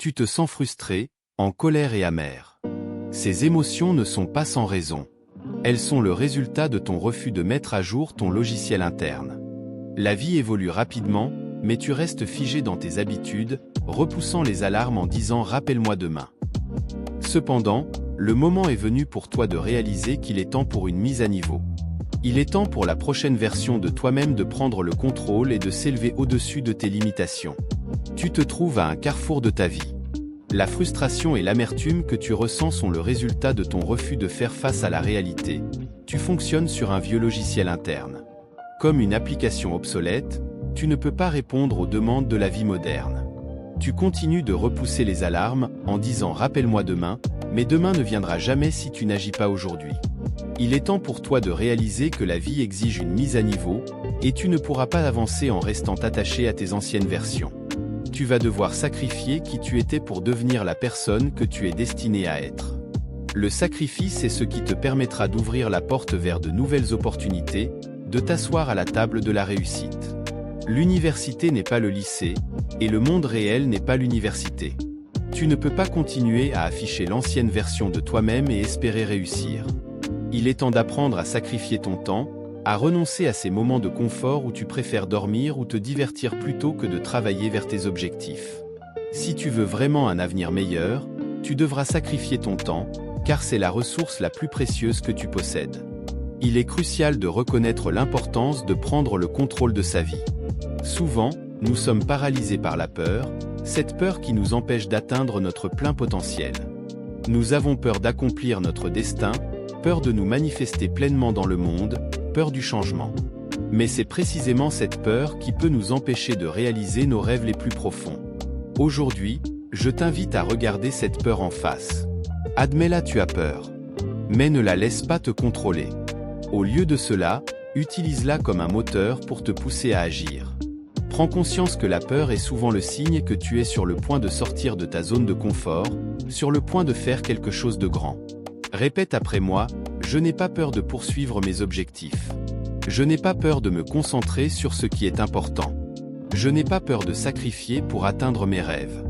Tu te sens frustré, en colère et amer. Ces émotions ne sont pas sans raison. Elles sont le résultat de ton refus de mettre à jour ton logiciel interne. La vie évolue rapidement, mais tu restes figé dans tes habitudes, repoussant les alarmes en disant « rappelle-moi demain ». Cependant, le moment est venu pour toi de réaliser qu'il est temps pour une mise à niveau. Il est temps pour la prochaine version de toi-même de prendre le contrôle et de s'élever au-dessus de tes limitations. Tu te trouves à un carrefour de ta vie. La frustration et l'amertume que tu ressens sont le résultat de ton refus de faire face à la réalité. Tu fonctionnes sur un vieux logiciel interne. Comme une application obsolète, tu ne peux pas répondre aux demandes de la vie moderne. Tu continues de repousser les alarmes en disant « rappelle-moi demain », mais demain ne viendra jamais si tu n'agis pas aujourd'hui. Il est temps pour toi de réaliser que la vie exige une mise à niveau, et tu ne pourras pas avancer en restant attaché à tes anciennes versions. Tu vas devoir sacrifier qui tu étais pour devenir la personne que tu es destiné à être. Le sacrifice est ce qui te permettra d'ouvrir la porte vers de nouvelles opportunités, de t'asseoir à la table de la réussite. L'université n'est pas le lycée, et le monde réel n'est pas l'université. Tu ne peux pas continuer à afficher l'ancienne version de toi-même et espérer réussir. Il est temps d'apprendre à sacrifier ton temps, à renoncer à ces moments de confort où tu préfères dormir ou te divertir plutôt que de travailler vers tes objectifs. Si tu veux vraiment un avenir meilleur, tu devras sacrifier ton temps, car c'est la ressource la plus précieuse que tu possèdes. Il est crucial de reconnaître l'importance de prendre le contrôle de sa vie. Souvent, nous sommes paralysés par la peur, cette peur qui nous empêche d'atteindre notre plein potentiel. Nous avons peur d'accomplir notre destin, peur de nous manifester pleinement dans le monde, peur du changement. Mais c'est précisément cette peur qui peut nous empêcher de réaliser nos rêves les plus profonds. Aujourd'hui, je t'invite à regarder cette peur en face. Admets-la, tu as peur. Mais ne la laisse pas te contrôler. Au lieu de cela, utilise-la comme un moteur pour te pousser à agir. Prends conscience que la peur est souvent le signe que tu es sur le point de sortir de ta zone de confort, sur le point de faire quelque chose de grand. Répète après moi, je n'ai pas peur de poursuivre mes objectifs. Je n'ai pas peur de me concentrer sur ce qui est important. Je n'ai pas peur de sacrifier pour atteindre mes rêves.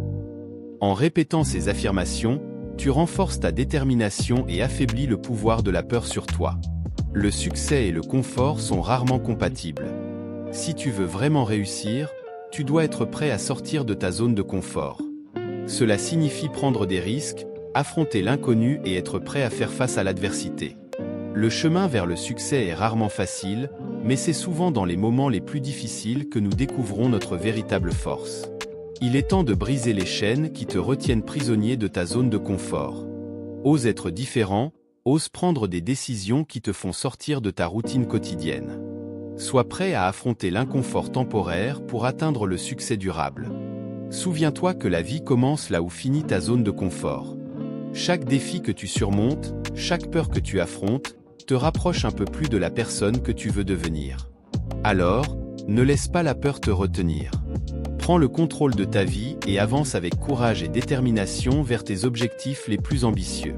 En répétant ces affirmations, tu renforces ta détermination et affaiblis le pouvoir de la peur sur toi. Le succès et le confort sont rarement compatibles. Si tu veux vraiment réussir, tu dois être prêt à sortir de ta zone de confort. Cela signifie prendre des risques, affronter l'inconnu et être prêt à faire face à l'adversité. Le chemin vers le succès est rarement facile, mais c'est souvent dans les moments les plus difficiles que nous découvrons notre véritable force. Il est temps de briser les chaînes qui te retiennent prisonnier de ta zone de confort. Ose être différent, ose prendre des décisions qui te font sortir de ta routine quotidienne. Sois prêt à affronter l'inconfort temporaire pour atteindre le succès durable. Souviens-toi que la vie commence là où finit ta zone de confort. Chaque défi que tu surmontes, chaque peur que tu affrontes, te rapproche un peu plus de la personne que tu veux devenir. Alors, ne laisse pas la peur te retenir. Prends le contrôle de ta vie et avance avec courage et détermination vers tes objectifs les plus ambitieux.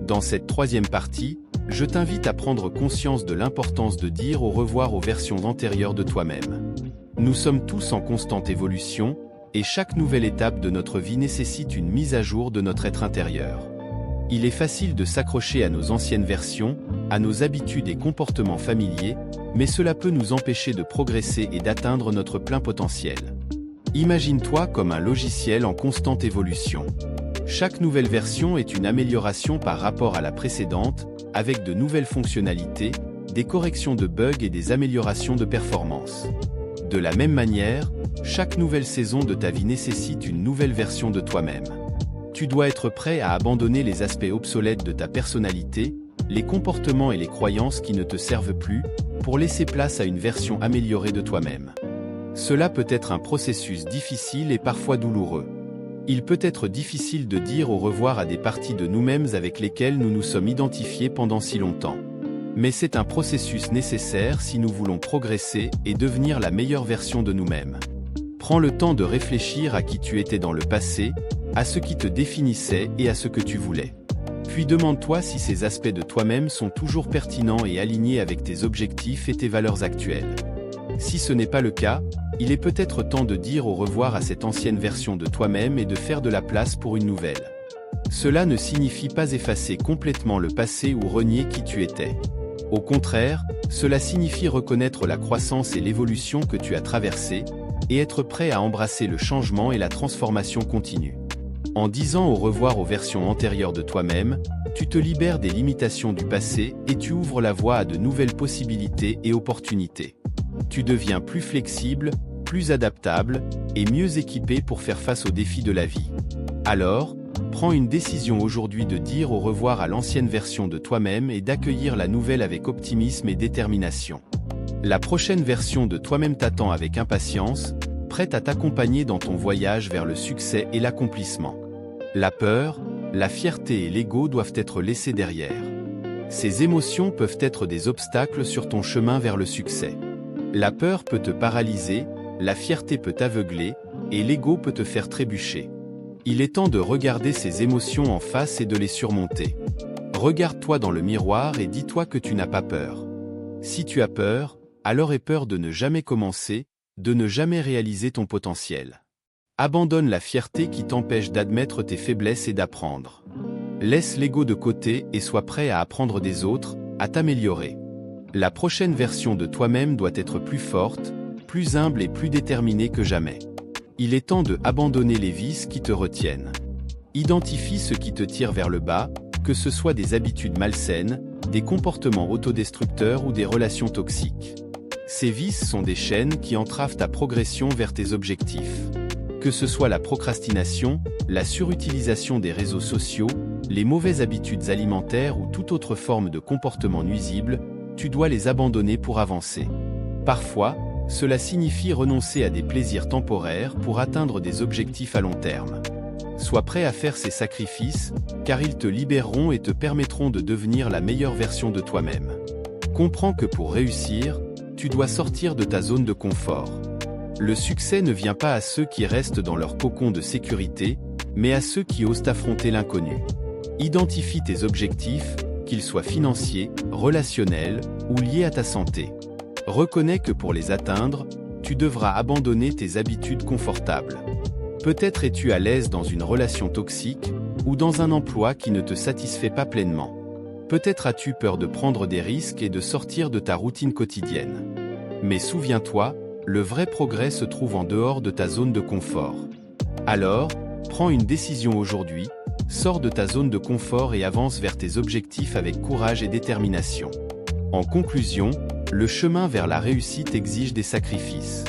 Dans cette troisième partie, je t'invite à prendre conscience de l'importance de dire au revoir aux versions antérieures de toi-même. Nous sommes tous en constante évolution, et chaque nouvelle étape de notre vie nécessite une mise à jour de notre être intérieur. Il est facile de s'accrocher à nos anciennes versions, à nos habitudes et comportements familiers, mais cela peut nous empêcher de progresser et d'atteindre notre plein potentiel. Imagine-toi comme un logiciel en constante évolution. Chaque nouvelle version est une amélioration par rapport à la précédente, avec de nouvelles fonctionnalités, des corrections de bugs et des améliorations de performance. De la même manière, chaque nouvelle saison de ta vie nécessite une nouvelle version de toi-même. Tu dois être prêt à abandonner les aspects obsolètes de ta personnalité, les comportements et les croyances qui ne te servent plus, pour laisser place à une version améliorée de toi-même. Cela peut être un processus difficile et parfois douloureux. Il peut être difficile de dire au revoir à des parties de nous-mêmes avec lesquelles nous nous sommes identifiés pendant si longtemps. Mais c'est un processus nécessaire si nous voulons progresser et devenir la meilleure version de nous-mêmes. Prends le temps de réfléchir à qui tu étais dans le passé, à ce qui te définissait et à ce que tu voulais. Puis demande-toi si ces aspects de toi-même sont toujours pertinents et alignés avec tes objectifs et tes valeurs actuelles. Si ce n'est pas le cas, il est peut-être temps de dire au revoir à cette ancienne version de toi-même et de faire de la place pour une nouvelle. Cela ne signifie pas effacer complètement le passé ou renier qui tu étais. Au contraire, cela signifie reconnaître la croissance et l'évolution que tu as traversées, et être prêt à embrasser le changement et la transformation continue. En disant au revoir aux versions antérieures de toi-même, tu te libères des limitations du passé et tu ouvres la voie à de nouvelles possibilités et opportunités. Tu deviens plus flexible, plus adaptable et mieux équipé pour faire face aux défis de la vie. Alors, prends une décision aujourd'hui de dire au revoir à l'ancienne version de toi-même et d'accueillir la nouvelle avec optimisme et détermination. La prochaine version de toi-même t'attend avec impatience, prête à t'accompagner dans ton voyage vers le succès et l'accomplissement. La peur, la fierté et l'ego doivent être laissés derrière. Ces émotions peuvent être des obstacles sur ton chemin vers le succès. La peur peut te paralyser, la fierté peut t'aveugler, et l'ego peut te faire trébucher. Il est temps de regarder ces émotions en face et de les surmonter. Regarde-toi dans le miroir et dis-toi que tu n'as pas peur. Si tu as peur, alors aie peur de ne jamais commencer, de ne jamais réaliser ton potentiel. Abandonne la fierté qui t'empêche d'admettre tes faiblesses et d'apprendre. Laisse l'ego de côté et sois prêt à apprendre des autres, à t'améliorer. La prochaine version de toi-même doit être plus forte, plus humble et plus déterminée que jamais. Il est temps de abandonner les vices qui te retiennent. Identifie ce qui te tire vers le bas, que ce soit des habitudes malsaines, des comportements autodestructeurs ou des relations toxiques. Ces vices sont des chaînes qui entravent ta progression vers tes objectifs. Que ce soit la procrastination, la surutilisation des réseaux sociaux, les mauvaises habitudes alimentaires ou toute autre forme de comportement nuisible, tu dois les abandonner pour avancer. Parfois, cela signifie renoncer à des plaisirs temporaires pour atteindre des objectifs à long terme. Sois prêt à faire ces sacrifices, car ils te libéreront et te permettront de devenir la meilleure version de toi-même. Comprends que pour réussir, tu dois sortir de ta zone de confort. Le succès ne vient pas à ceux qui restent dans leur cocon de sécurité, mais à ceux qui osent affronter l'inconnu. Identifie tes objectifs, qu'ils soient financiers, relationnels ou liés à ta santé. Reconnais que pour les atteindre, tu devras abandonner tes habitudes confortables. Peut-être es-tu à l'aise dans une relation toxique ou dans un emploi qui ne te satisfait pas pleinement. Peut-être as-tu peur de prendre des risques et de sortir de ta routine quotidienne. Mais souviens-toi, le vrai progrès se trouve en dehors de ta zone de confort. Alors, prends une décision aujourd'hui, sors de ta zone de confort et avance vers tes objectifs avec courage et détermination. En conclusion, le chemin vers la réussite exige des sacrifices.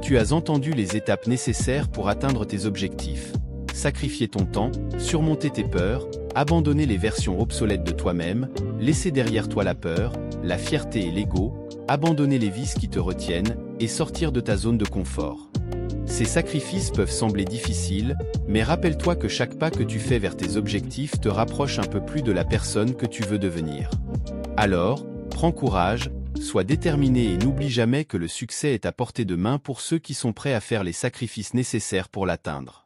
Tu as entendu les étapes nécessaires pour atteindre tes objectifs. Sacrifier ton temps, surmonter tes peurs, abandonner les versions obsolètes de toi-même, laisser derrière toi la peur, la fierté et l'ego, abandonner les vices qui te retiennent et sortir de ta zone de confort. Ces sacrifices peuvent sembler difficiles, mais rappelle-toi que chaque pas que tu fais vers tes objectifs te rapproche un peu plus de la personne que tu veux devenir. Alors, prends courage, sois déterminé et n'oublie jamais que le succès est à portée de main pour ceux qui sont prêts à faire les sacrifices nécessaires pour l'atteindre.